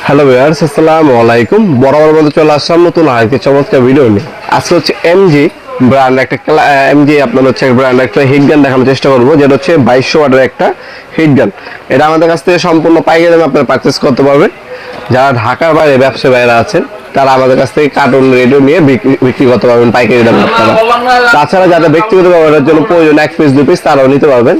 Hello viewers, আসসালামু আলাইকুম। বরাবর মতো চলে আসলাম নতুন আরেকটি চমৎকার ভিডিও নিয়ে। আজকে হচ্ছে এমজি ব্র্যান্ড একটা এমজি আপনার হচ্ছে ব্র্যান্ড একটা হিট গান দেখানোর চেষ্টা করবো, যেটা হচ্ছে 2200 ওয়াটের একটা হিট গান। এটা আমাদের কাছ থেকে সম্পূর্ণ পাইকারি দামে আপনারা পারচেস করতে পারবেন। যারা ঢাকার বাইরে ব্যবসা বাইরে আছেন তারা আমাদের কাছ থেকে কার্টুন রেডিও নিয়ে বিক্রি করতে পারবেন পাইকারি দামে আপনারা। তাছাড়া যারা ব্যক্তিগত ব্যবহারের জন্য প্রয়োজন 1 পিস 2 পিস তারাও নিতে পারবেন।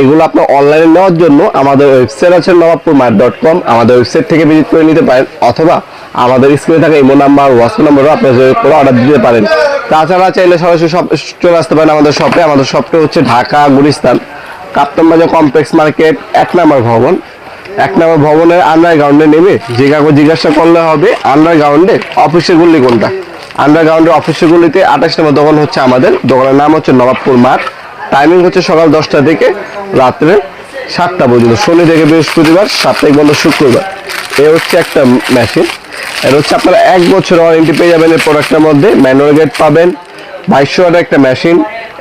এগুলো আপনার অনলাইনে নেওয়ার জন্য আমাদের ওয়েবসাইট আছে nawabpurmart.com, আমাদের ওয়েবসাইট থেকে ভিজিট করে নিতে পারেন, অথবা আমাদের স্ক্রিনে থাকা ইমো নাম্বার হোয়াটসঅ্যাপ নাম্বারও আপনারা করে অর্ডার দিতে পারেন। তাছাড়া চাইলে সরাসরি সব চলে আসতে পারেন আমাদের শপে। আমাদের শপটা হচ্ছে ঢাকা গুলিস্তান কাপ্তান বাজার কমপ্লেক্স মার্কেট 1 নম্বর ভবন। 1 নম্বর ভবনের আন্ডারগ্রাউন্ডে নেমে যে কাউকে জিজ্ঞাসা করলে হবে আন্ডারগ্রাউন্ডে অফিসের গুলি কোনটা। আন্ডারগ্রাউন্ডের অফিসের গুলিতে 28 নম্বর দোকান হচ্ছে আমাদের। দোকানের নাম হচ্ছে নবাবপুর মাঠ। টাইমিং হচ্ছে সকাল 10টা থেকে রাত্রে 7টা পর্যন্ত, শনি থেকে বৃহস্পতিবার, সাপ্তাহিক বন্ধ শুক্রবার। এ হচ্ছে একটা মেশিন। এটা হচ্ছে আপনারা 1 বছর ওয়ারেন্টি পেয়ে যাবেন এই প্রোডাক্টের মধ্যে। ম্যানুয়াল গেট পাবেন, 2200 ওয়াটের একটা মেশিন,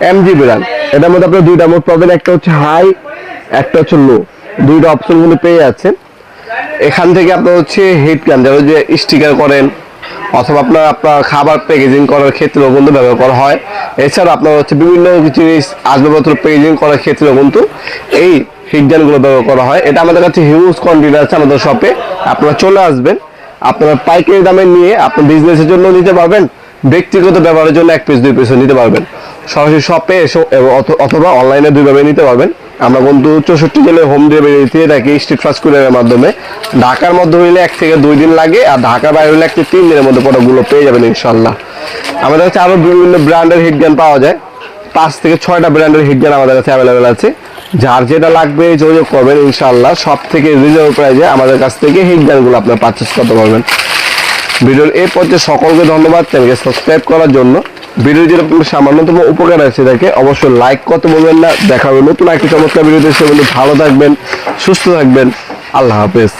এমজি ব্র্যান্ড। এটার মধ্যে আপনারা দুইটা মোড পাবেন, একটা হচ্ছে হাই, একটা হচ্ছে লো। দুইটা অপশন কিন্তু পেয়ে যাচ্ছেন। এখান থেকে আপনার হচ্ছে হিট গান, যেমন যে স্টিকার করেন অথবা আপনার খাবার প্যাকেজিং করার ক্ষেত্রেও কিন্তু ব্যবহার করা হয়। এছাড়া আপনার হচ্ছে বিভিন্ন জিনিস আসবাবপত্র প্যাকেজিং করার ক্ষেত্রেও কিন্তু এই হিট গানগুলো ব্যবহার করা হয়। এটা আমাদের কাছে হিউজ কোয়ান্টিটি আছে আমাদের শপে। আপনারা চলে আসবেন, আপনারা পাইকারি দামে নিয়ে আপনার বিজনেসের জন্য নিতে পারবেন, ব্যক্তিগত ব্যবহারের জন্য 1 পিস 2 পিসও নিতে পারবেন। সরাসরি শপে এসে অথবা অনলাইনে দুইভাবে নিতে পারবেন। আমরা কিন্তু 64 জেলায় হোম ডেলিভারি দিয়ে থাকি স্ট্রিট ফাস্ট কুরিয়ারের মাধ্যমে। ঢাকার মধ্যে হইলে 1 থেকে 2 দিন লাগে, আর ঢাকার বাইরে হইলে 1 থেকে 3 দিনের মধ্যে প্রোডাক্টগুলো পেয়ে যাবেন ইনশাল্লাহ। আমাদের কাছে আরও বিভিন্ন ব্র্যান্ডের হিট গান পাওয়া যায়। 5 থেকে 6টা ব্র্যান্ডের হিট গান আমাদের কাছে অ্যাভেলেবেল আছে। যার যেটা লাগবে যোগাযোগ করবেন, ইনশাল্লাহ সব থেকে রিজনেবল প্রাইসে আমাদের কাছ থেকে হিট গানগুলো আপনারা পারচেস করতে পারবেন। ভিডিওর এই পর্যায়ে সকলকে ধন্যবাদ চ্যানেলকে সাবস্ক্রাইব করার জন্য। ভিডিও যদি আপনার সামান্যতম উপকার আছে থাকে অবশ্যই লাইক করতে বলবেন না। দেখা হবে নতুন একটি চমৎকার ভিডিওতে। সে বন্ধু ভালো থাকবেন, সুস্থ থাকবেন। আল্লাহ হাফেজ।